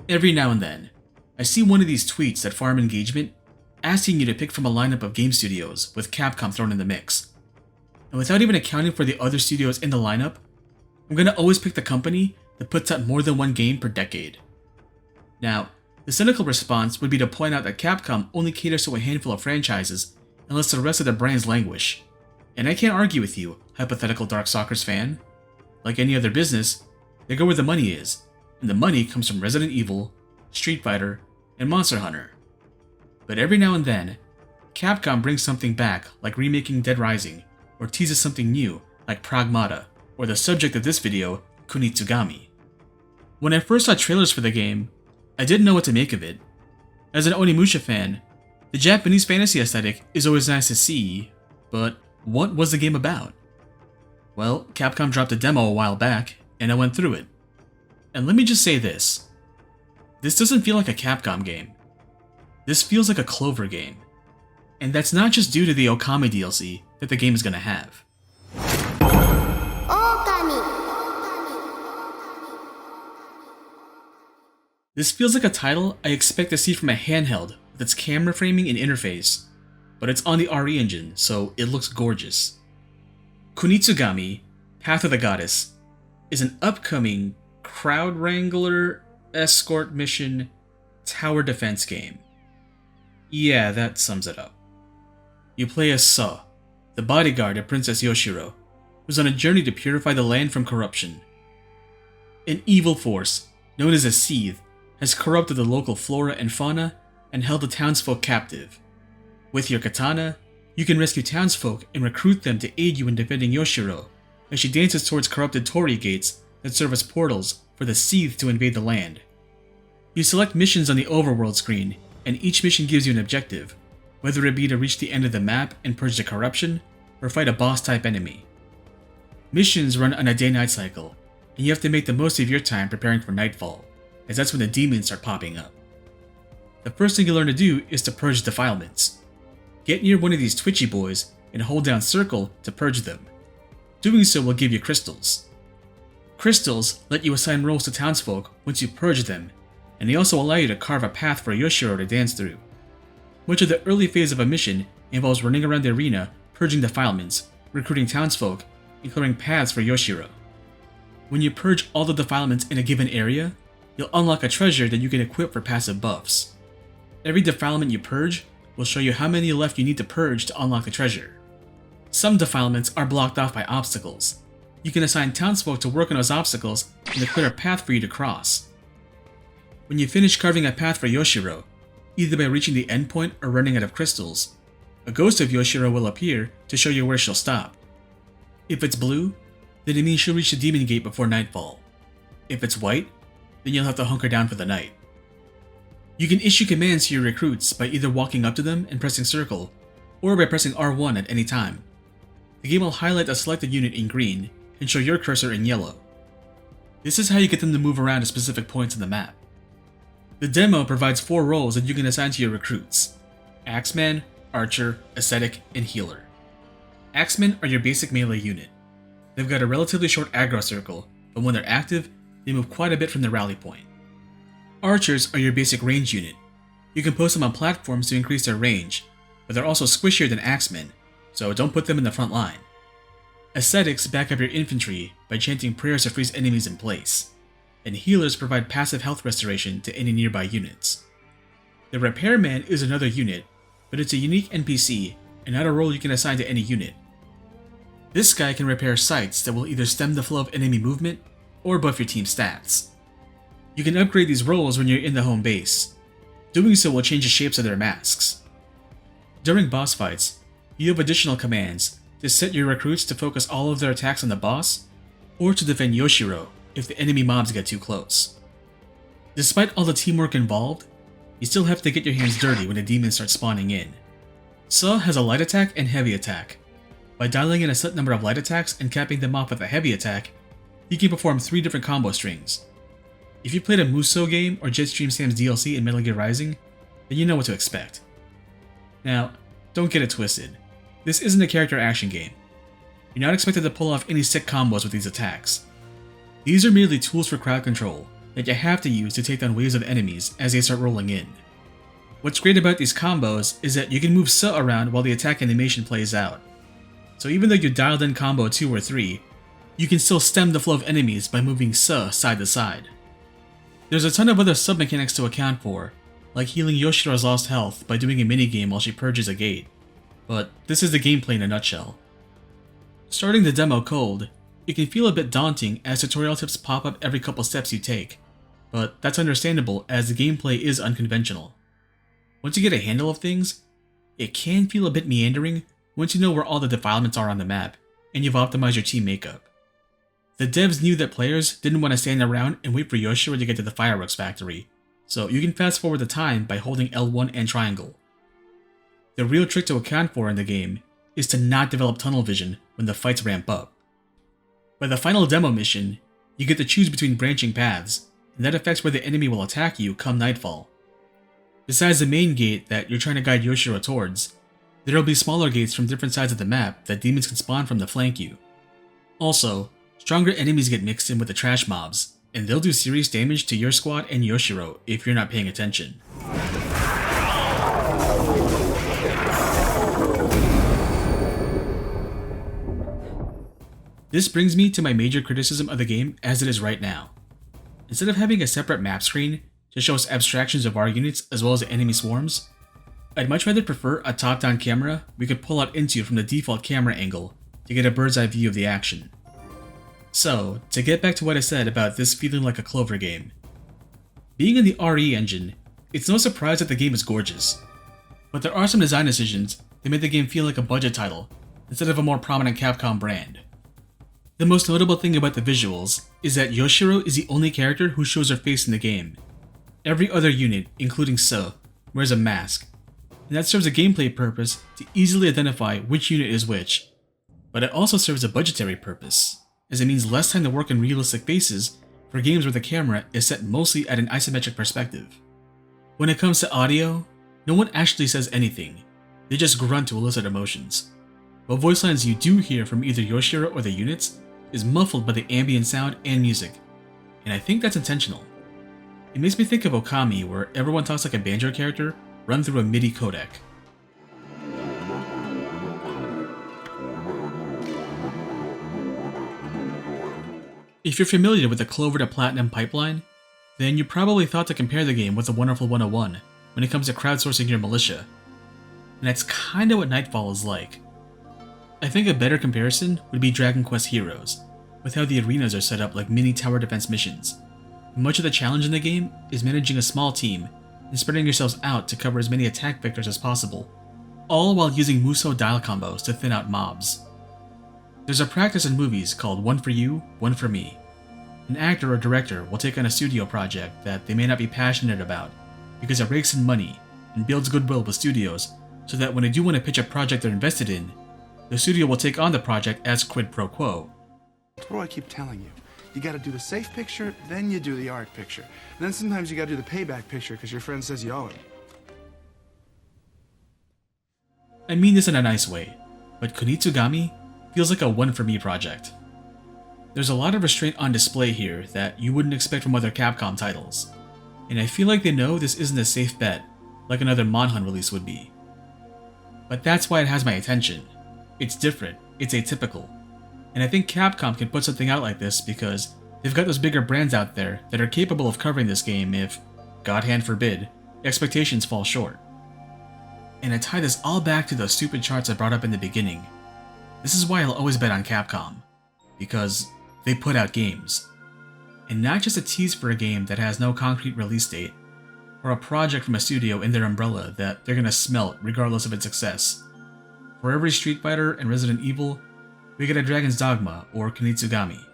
Every now and then, I see one of these tweets that farm engagement, asking you to pick from a lineup of game studios with Capcom thrown in the mix. And without even accounting for the other studios in the lineup, I'm gonna always pick the company that puts out more than one game per decade. Now, the cynical response would be to point out that Capcom only caters to a handful of franchises unless the rest of the brands languish. And I can't argue with you, hypothetical Darkstalkers fan. Like any other business, they go where the money is, and the money comes from Resident Evil, Street Fighter, and Monster Hunter. But every now and then, Capcom brings something back like remaking Dead Rising, or teases something new like Pragmata, or the subject of this video, Kunitsu-Gami. When I first saw trailers for the game, I didn't know what to make of it. As an Onimusha fan, the Japanese fantasy aesthetic is always nice to see, but what was the game about? Well, Capcom dropped a demo a while back, and I went through it. And let me just say this. This doesn't feel like a Capcom game. This feels like a Clover game. And that's not just due to the Okami DLC that the game is gonna have. This feels like a title I expect to see from a handheld with its camera framing and interface, but it's on the RE engine, so it looks gorgeous. Kunitsu-Gami, Path of the Goddess, is an upcoming crowd wrangler, escort mission, tower defense game. Yeah, that sums it up. You play as So, the bodyguard of Princess Yoshiro, who's on a journey to purify the land from corruption. An evil force, known as a Seethe, has corrupted the local flora and fauna and held the townsfolk captive. With your katana, you can rescue townsfolk and recruit them to aid you in defending Yoshiro as she dances towards corrupted torii gates that serve as portals for the Seethe to invade the land. You select missions on the overworld screen, and each mission gives you an objective, whether it be to reach the end of the map and purge the corruption, or fight a boss-type enemy. Missions run on a day-night cycle, and you have to make the most of your time preparing for nightfall, as that's when the demons start popping up. The first thing you learn to do is to purge defilements. Get near one of these twitchy boys and hold down circle to purge them. Doing so will give you crystals. Crystals let you assign roles to townsfolk once you purge them, and they also allow you to carve a path for Yoshiro to dance through. Much of the early phase of a mission involves running around the arena, purging defilements, recruiting townsfolk, and clearing paths for Yoshiro. When you purge all the defilements in a given area, you'll unlock a treasure that you can equip for passive buffs. Every defilement you purge will show you how many left you need to purge to unlock the treasure. Some defilements are blocked off by obstacles. You can assign townsfolk to work on those obstacles and to clear a path for you to cross. When you finish carving a path for Yoshiro, either by reaching the endpoint or running out of crystals, a ghost of Yoshiro will appear to show you where she'll stop. If it's blue, then it means she'll reach the demon gate before nightfall. If it's white, then you'll have to hunker down for the night. You can issue commands to your recruits by either walking up to them and pressing circle, or by pressing R1 at any time. The game will highlight a selected unit in green and show your cursor in yellow. This is how you get them to move around to specific points on the map. The demo provides 4 roles that you can assign to your recruits: Axeman, Archer, Ascetic, and Healer. Axemen are your basic melee unit. They've got a relatively short aggro circle, but when they're active, they move quite a bit from their rally point. Archers are your basic range unit. You can post them on platforms to increase their range, but they're also squishier than Axemen, so don't put them in the front line. Ascetics back up your infantry by chanting prayers to freeze enemies in place, and healers provide passive health restoration to any nearby units. The Repairman is another unit, but it's a unique NPC and not a role you can assign to any unit. This guy can repair sites that will either stem the flow of enemy movement or buff your team's stats. You can upgrade these roles when you're in the home base. Doing so will change the shapes of their masks. During boss fights, you have additional commands to set your recruits to focus all of their attacks on the boss, or to defend Yoshiro if the enemy mobs get too close. Despite all the teamwork involved, you still have to get your hands dirty when the demons start spawning in. So has a light attack and heavy attack. By dialing in a set number of light attacks and capping them off with a heavy attack, you can perform 3 different combo strings. If you played a Musou game or Jetstream Sam's DLC in Metal Gear Rising, then you know what to expect. Now, don't get it twisted. This isn't a character action game. You're not expected to pull off any sick combos with these attacks. These are merely tools for crowd control that you have to use to take down waves of enemies as they start rolling in. What's great about these combos is that you can move Sa around while the attack animation plays out. So even though you dialed in combo 2 or 3, you can still stem the flow of enemies by moving Sa side to side. There's a ton of other sub-mechanics to account for, like healing Yoshiro's lost health by doing a minigame while she purges a gate, but this is the gameplay in a nutshell. Starting the demo cold, it can feel a bit daunting as tutorial tips pop up every couple steps you take, but that's understandable as the gameplay is unconventional. Once you get a handle of things, it can feel a bit meandering once you know where all the defilements are on the map, and you've optimized your team makeup. The devs knew that players didn't want to stand around and wait for Yoshiro to get to the fireworks factory, so you can fast forward the time by holding L1 and triangle. The real trick to account for in the game is to not develop tunnel vision when the fights ramp up. By the final demo mission, you get to choose between branching paths, and that affects where the enemy will attack you come nightfall. Besides the main gate that you're trying to guide Yoshiro towards, there will be smaller gates from different sides of the map that demons can spawn from to flank you. Also, stronger enemies get mixed in with the trash mobs, and they'll do serious damage to your squad and Yoshiro if you're not paying attention. This brings me to my major criticism of the game as it is right now. Instead of having a separate map screen to show us abstractions of our units as well as enemy swarms, I'd much rather prefer a top-down camera we could pull out into from the default camera angle to get a bird's eye view of the action. So, to get back to what I said about this feeling like a Clover game. Being in the RE engine, it's no surprise that the game is gorgeous, but there are some design decisions that made the game feel like a budget title instead of a more prominent Capcom brand. The most notable thing about the visuals is that Yoshiro is the only character who shows her face in the game. Every other unit, including Sa, wears a mask, and that serves a gameplay purpose to easily identify which unit is which, but it also serves a budgetary purpose, as it means less time to work in realistic faces for games where the camera is set mostly at an isometric perspective. When it comes to audio, no one actually says anything, they just grunt to elicit emotions. But voice lines you do hear from either Yoshiro or the units is muffled by the ambient sound and music, and I think that's intentional. It makes me think of Okami, where everyone talks like a banjo character run through a MIDI codec. If you're familiar with the Clover to Platinum pipeline, then you probably thought to compare the game with the Wonderful 101 when it comes to crowdsourcing your militia. And that's kinda what Nightfall is like. I think a better comparison would be Dragon Quest Heroes, with how the arenas are set up like mini tower defense missions. Much of the challenge in the game is managing a small team and spreading yourselves out to cover as many attack vectors as possible, all while using Musou dial combos to thin out mobs. There's a practice in movies called one for you, one for me. An actor or director will take on a studio project that they may not be passionate about because it rakes in money and builds goodwill with studios so that when they do want to pitch a project they're invested in, the studio will take on the project as quid pro quo. What do I keep telling you? You gotta do the safe picture, then you do the art picture. And then sometimes you gotta do the payback picture because your friend says you owe him. I mean this in a nice way, but Kunitsu-Gami feels like a one-for-me project. There's a lot of restraint on display here that you wouldn't expect from other Capcom titles, and I feel like they know this isn't a safe bet like another Monhan release would be. But that's why it has my attention. It's different, it's atypical, and I think Capcom can put something out like this because they've got those bigger brands out there that are capable of covering this game if, God hand forbid, expectations fall short. And I tie this all back to those stupid charts I brought up in the beginning. This is why I'll always bet on Capcom, because they put out games. And not just a tease for a game that has no concrete release date, or a project from a studio in their umbrella that they're gonna smelt regardless of its success. For every Street Fighter and Resident Evil, we get a Dragon's Dogma or Kunitsu-Gami.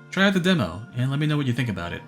Try out the demo and let me know what you think about it.